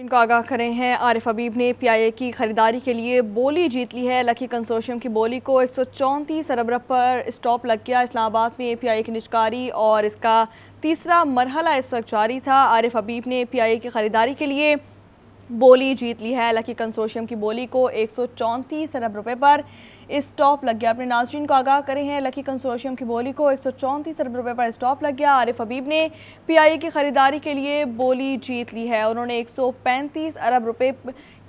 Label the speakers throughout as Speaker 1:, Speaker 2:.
Speaker 1: को आगाह करें हैं। आरिफ हबीब ने पीआईए की खरीदारी के लिए बोली जीत ली है। लकी कंसोर्शियम की बोली को 134 अरब पर स्टॉप लग गया। इस्लामाबाद में पीआईए की निजकारी और इसका तीसरा मरहला इस वक्त जारी था। आरिफ हबीब ने पीआईए की खरीदारी के लिए बोली जीत ली है। लकी कंसोर्शियम की बोली को 134 अरब रुपए पर स्टॉप लग गया। अपने नाज़रीन को आगाह करें हैं, लकी कंसोर्शियम की बोली को 134 अरब रुपए पर स्टॉप लग गया। आरिफ हबीब ने पीआईए की खरीदारी के लिए बोली जीत ली है। उन्होंने 135 अरब रुपए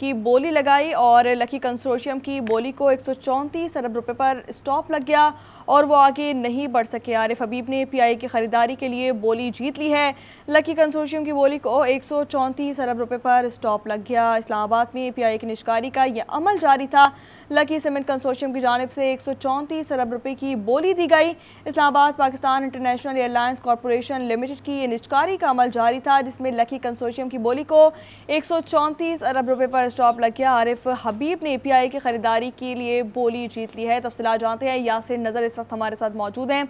Speaker 1: की बोली लगाई और लकी कंसोर्शियम की बोली को 134 अरब रुपए पर स्टॉप लग गया और वो आगे नहीं बढ़ सके। आरिफ हबीब ने पीआईए की खरीदारी के लिए बोली जीत ली है। लकी कंसोर्शियम की बोली को 134 अरब रुपए पर स्टॉप लग गया। इस्लामाबाद में पीआईए की निजकारी का यह अमल जारी था। लकी सीमेंट कंसोर्शियम की जानिब से 134 अरब रुपए की बोली दी गई। Islamabad Pakistan international airlines corporation limited की निजकारी का अमल जारी था, जिसमें लकी कंसोर्शियम की बोली को 134 अरब रुपए पर स्टॉप लग गया। आरिफ हबीब ने पीआईए की खरीदारी के लिए बोली जीत ली है। तफसीलात जानते हैं, यासिर नज़र इस वक्त हमारे साथ मौजूद हैं।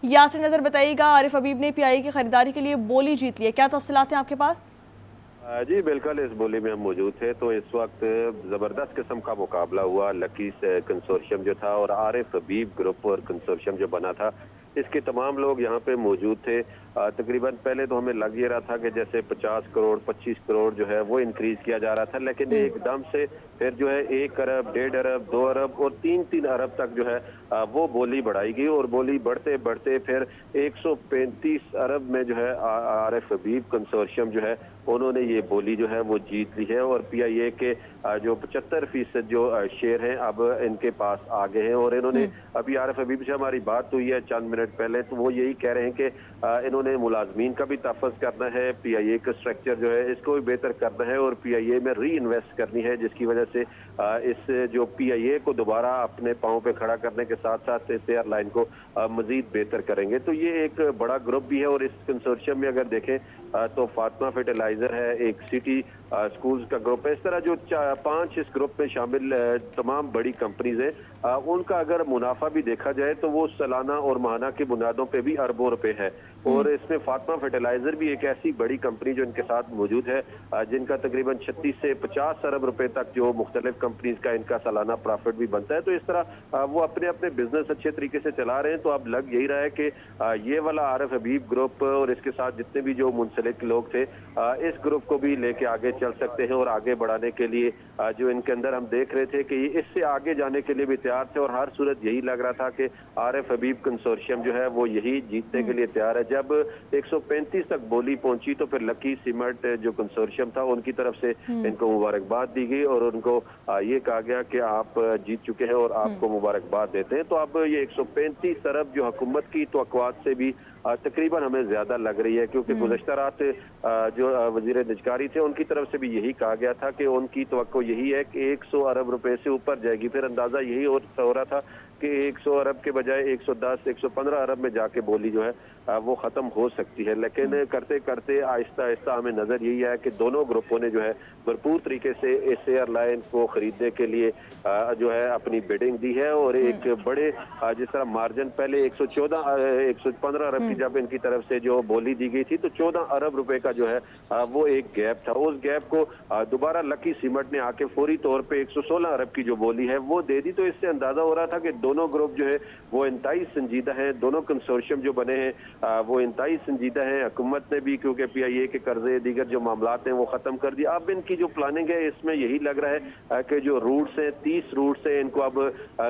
Speaker 1: यासिर नज़र, बताइएगा, आरिफ हबीब ने पीआईए की खरीदारी के लिए बोली जीत ली है, क्या तफसीलात हैं आपके पास?
Speaker 2: जी बिल्कुल, इस बोली में हम मौजूद थे तो इस वक्त ज़बरदस्त किस्म का मुकाबला हुआ। लकी कंसोर्शियम जो था और आरिफ हबीब ग्रुप और कंसोर्शियम जो बना था, इसके तमाम लोग यहाँ पे मौजूद थे। तकरीबन पहले तो हमें लग ये रहा था कि जैसे 50 करोड़ 25 करोड़ जो है वो इंक्रीज किया जा रहा था, लेकिन एकदम से फिर जो है 1 अरब 1.5 अरब 2 अरब और 3 अरब तक जो है वो बोली बढ़ाई गई और बोली बढ़ते बढ़ते फिर 135 अरब में जो है आरिफ हबीब कंसोर्शियम जो है उन्होंने ये बोली जो है वो जीत ली है और पीआईए के जो 75% जो शेयर हैं अब इनके पास आ गए हैं। और इन्होंने अभी आरिफ हबीब से हमारी बात हुई है चंद मिनट पहले, तो वो यही कह रहे हैं कि इन्होंने मुलाजमीन का भी तहफ़्फ़ुज़ करना है, पीआईए का स्ट्रक्चर जो है इसको भी बेहतर करना है और पीआईए में री इन्वेस्ट करनी है, जिसकी वजह से इस जो पीआईए को दोबारा अपने पाँव पे खड़ा करने के साथ साथ इस एयरलाइन को मजीद बेहतर करेंगे। तो ये एक बड़ा ग्रुप भी है और इस कंसोर्शियम में अगर देखें तो फातिमा फर्टिलाइजर है, एक सिटी स्कूल्स का ग्रुप है। इस तरह जो 5 इस ग्रुप में शामिल तमाम बड़ी कंपनीज हैं, उनका अगर मुनाफा भी देखा जाए तो वो सालाना और माहाना की बुनियादों पे भी अरबों रुपए है। और इसमें फातिमा फर्टिलाइजर भी एक ऐसी बड़ी कंपनी जो इनके साथ मौजूद है, जिनका तकरीबन 36 से 50 अरब रुपए तक जो मुख्तलिफ कंपनीज का इनका सालाना प्रॉफिट भी बनता है। तो इस तरह वो अपने अपने बिजनेस अच्छे तरीके से चला रहे हैं। तो अब लग यही रहा है कि ये वाला आरिफ हबीब ग्रुप और इसके साथ जितने भी जो मुंसलिक लोग थे, इस ग्रुप को भी लेके आगे चल सकते हैं और आगे बढ़ाने के लिए जो इनके अंदर हम देख रहे थे कि इससे आगे जाने के लिए भी तैयार थे। और हर सूरत यही लग रहा था कि आरिफ हबीब कंसोर्शियम जो है वो यही जीतने के लिए तैयार है। जब 135 तक बोली पहुंची तो फिर लकी सीमेंट जो कंसोर्शियम था उनकी तरफ से इनको मुबारकबाद दी गई और उनको ये कहा गया कि आप जीत चुके हैं और आपको मुबारकबाद देते हैं। तो अब ये 135 अरब जो हुकूमत की तवक्कुआत से भी तकरीबन हमें ज्यादा लग रही है, क्योंकि गुज़श्ता रात जो वजीर निजकारी थे उनकी तरफ से भी यही कहा गया था कि उनकी तवक्को यही है कि 100 अरब रुपए से ऊपर जाएगी। फिर अंदाजा यही हो रहा था कि 100 अरब के बजाय 110 115 अरब में जाके बोली जो है वो खत्म हो सकती है। लेकिन करते करते आहिस्ता आहिस्ता हमें नजर यही आया कि दोनों ग्रुपों ने जो है भरपूर तरीके से इस एयरलाइन को खरीदने के लिए जो है अपनी बिडिंग दी है और एक बड़े जिस तरह मार्जिन पहले 115 अरब की जब इनकी तरफ से जो बोली दी गई थी तो 14 अरब रुपए का जो है वो एक गैप था। उस गैप को दोबारा लकी सीमेंट ने आके फौरी तौर पे 116 अरब की जो बोली है वो दे दी। तो इससे अंदाजा हो रहा था कि दोनों ग्रुप जो है वो इंतहाई संजीदा हैं, दोनों कंसोर्शियम जो बने हैं वो इंतहाई संजीदा हैं। हुकूमत ने भी, क्योंकि पीआईए के कर्जे दीगर जो मामलात हैं वो खत्म कर दिया। अब इनकी जो प्लानिंग है इसमें यही लग रहा है कि जो रूट्स हैं 30 रूट्स हैं, इनको अब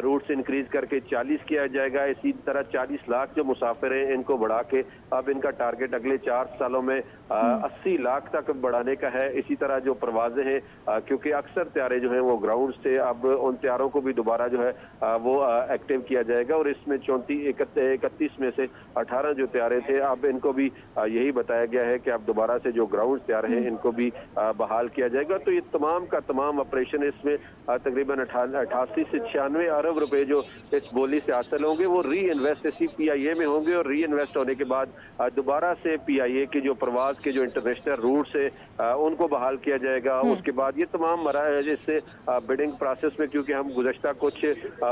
Speaker 2: रूट्स इंक्रीज करके 40 किया जाएगा। इसी तरह 40 लाख जो मुसाफिर हैं इनको बढ़ा के अब इनका टारगेट अगले 4 सालों में 80 लाख तक बढ़ाने का है। इसी तरह जो परवाजें हैं, क्योंकि अक्सर त्यारे जो हैं वो ग्राउंड से, अब उन त्यारों को भी दोबारा जो है वो एक्टिव किया जाएगा और इसमें 31 में से 18 जो त्यारे थे अब इनको भी यही बताया गया है कि अब दोबारा से जो ग्राउंड त्यारे हैं इनको भी बहाल किया जाएगा। तो ये तमाम का तमाम ऑपरेशन इसमें तकरीबन 88 से 96 अरब रुपए जो इस बोली से हासिल होंगे वो री इन्वेस्ट इसी पीआईए में होंगे और री इन्वेस्ट होने के बाद दोबारा से पीआईए की जो प्रवास के जो इंटरनेशनल रूट है उनको बहाल किया जाएगा। उसके बाद ये तमाम मराहल इससे बिडिंग प्रोसेस में, क्योंकि हम गुज़श्ता कुछ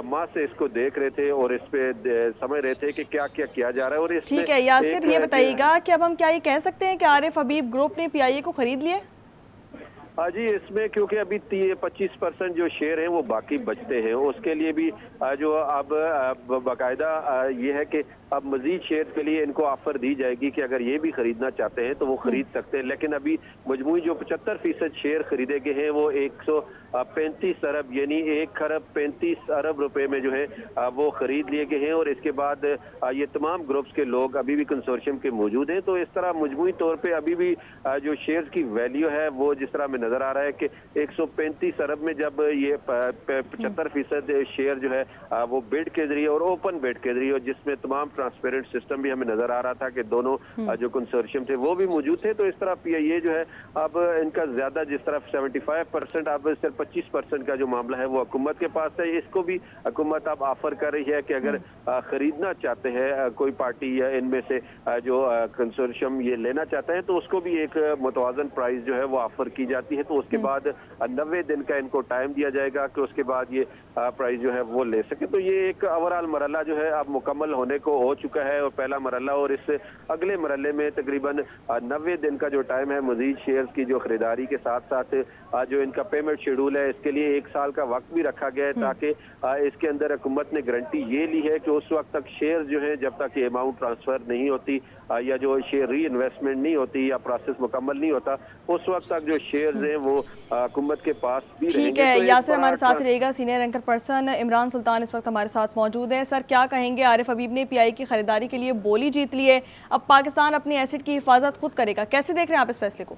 Speaker 2: माह से इसको देख रहे थे और इस पे समझ रहे थे कि क्या क्या किया जा रहा है। और
Speaker 1: ठीक है यासिर, ये बताइएगा कि अब हम क्या ये कह सकते हैं कि आरिफ हबीब ग्रुप ने पीआईए को खरीद लिया?
Speaker 2: जी इसमें क्योंकि अभी 25% जो शेयर हैं वो बाकी बचते हैं, उसके लिए भी जो अब बाकायदा ये है कि अब मजीद शेयर के लिए इनको ऑफर दी जाएगी कि अगर ये भी खरीदना चाहते हैं तो वो खरीद सकते हैं। लेकिन अभी मजमूई जो 75% शेयर खरीदे गए हैं वो 135 अरब यानी 1 खरब 35 अरब रुपए में जो है वो खरीद लिए गए हैं। और इसके बाद ये तमाम ग्रुप्स के लोग अभी भी कंसोर्शियम के मौजूद हैं। तो इस तरह मजमूई तौर पर अभी भी जो शेयर की वैल्यू है वो जिस तरह में नजर आ रहा है कि 135 अरब में जब ये 75% शेयर जो है वो बिड के जरिए और ओपन बिड के जरिए, जिसमें तमाम ट्रांसपेरेंट सिस्टम भी हमें नजर आ रहा था कि दोनों जो कंसोर्शियम थे वो भी मौजूद थे। तो इस तरह PIA जो है अब इनका ज्यादा जिस तरफ 75% अब सिर्फ 25% का जो मामला है वो हुकूमत के पास है। इसको भी हुकूमत अब ऑफर कर रही है कि अगर खरीदना चाहते हैं कोई पार्टी या इनमें से जो कंसोर्शियम ये लेना चाहते हैं तो उसको भी एक मुतवाजन प्राइस जो है वो ऑफर की जाती है। तो उसके बाद 90 दिन का इनको टाइम दिया जाएगा कि उसके बाद ये प्राइस जो है वो ले सके। तो ये एक ओवरऑल मरला जो है अब मुकम्मल होने को हो चुका है और पहला मरला, और इस अगले मरले में तकरीबन 90 दिन का जो टाइम है मजीद शेयर्स की जो खरीदारी के साथ साथ जो इनका पेमेंट शेड्यूल है इसके लिए 1 साल का वक्त भी रखा गया है, ताकि इसके अंदर हुकूमत ने गारंटी ये ली है कि उस वक्त तक शेयर जो है जब तक ये अमाउंट ट्रांसफर नहीं होती या जो शेयर री इन्वेस्टमेंट नहीं होती या प्रोसेस मुकम्मल नहीं होता, उस वक्त तक जो शेयर्स हैं वो हुकूमत के पास भी रहेंगे।
Speaker 1: ठीक है, यासिर हमारे साथ रहेगा सीनियर एंकर पर्सन इमरान सुल्तान इस वक्त हमारे साथ मौजूद है। सर क्या कहेंगे, आरिफ हबीब ने PIA की खरीदारी के लिए बोली जीत ली है, अब पाकिस्तान अपनी एसेट की हिफाजत खुद करेगा, कैसे देख रहे हैं आप इस फैसले को?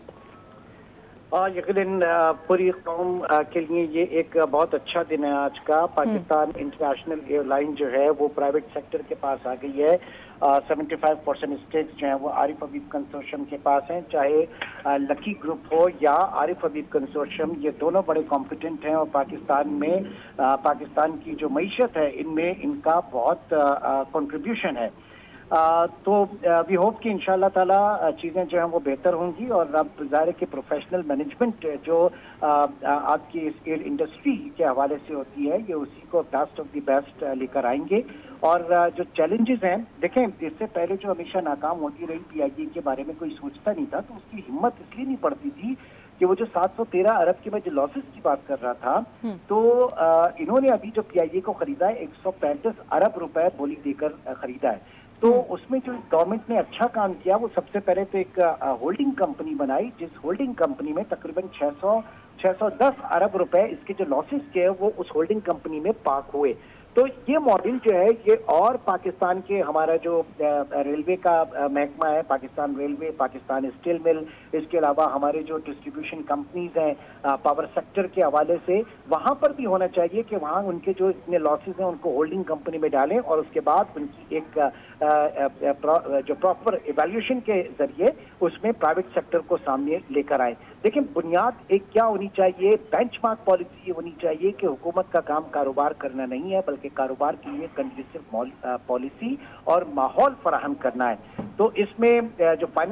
Speaker 3: यकीनन पूरी कौम के लिए ये एक बहुत अच्छा दिन है आज का। पाकिस्तान इंटरनेशनल एयरलाइन जो है वो प्राइवेट सेक्टर के पास आ गई है। 75% स्टेक्स जो हैं वो आरिफ हबीब कंसोर्शियम के पास हैं। चाहे लकी ग्रुप हो या आरिफ हबीब कंसोर्शियम, ये दोनों बड़े कॉम्पिटेंट हैं और पाकिस्तान में पाकिस्तान की जो मईशत है इनमें इनका बहुत कंट्रीब्यूशन है। तो वी होप कि इंशाल्लाह ताला चीज़ें जो हैं वो बेहतर होंगी और अब ज़ाहिर कि प्रोफेशनल मैनेजमेंट जो आपकी इस एयर इंडस्ट्री के हवाले से होती है ये उसी को बेस्ट ऑफ द बेस्ट लेकर आएंगे। और जो चैलेंजेस हैं, देखें इससे पहले जो हमेशा नाकाम होती रही PIA के बारे में कोई सोचता नहीं था, तो उसकी हिम्मत इसलिए नहीं पड़ती थी कि वो जो 713 अरब के मैं जो लॉसेस की बात कर रहा था, तो इन्होंने अभी जो PIA को खरीदा है 135 अरब रुपए बोली देकर खरीदा है। तो उसमें जो गवर्नमेंट ने अच्छा काम किया वो सबसे पहले तो एक होल्डिंग कंपनी बनाई, जिस होल्डिंग कंपनी में तकरीबन 610 अरब रुपए इसके जो लॉसेस के वो उस होल्डिंग कंपनी में पार्क हुए। तो ये मॉडल जो है ये और पाकिस्तान के हमारा जो रेलवे का महकमा है, Pakistan railway, Pakistan steel mill, इसके अलावा हमारे जो डिस्ट्रीब्यूशन कंपनीज हैं पावर सेक्टर के हवाले से, वहाँ पर भी होना चाहिए कि वहाँ उनके जो इतने लॉसेज हैं उनको होल्डिंग कंपनी में डालें और उसके बाद उनकी एक जो प्रॉपर इवैल्यूएशन के जरिए उसमें प्राइवेट सेक्टर को सामने लेकर आए। लेकिन बुनियाद एक क्या होनी चाहिए, बेंचमार्क पॉलिसी होनी चाहिए कि हुकूमत का काम कारोबार करना नहीं है बल्कि कारोबार के लिए कंडीसिव पॉलिसी और माहौल फराहम करना है। तो इसमें जो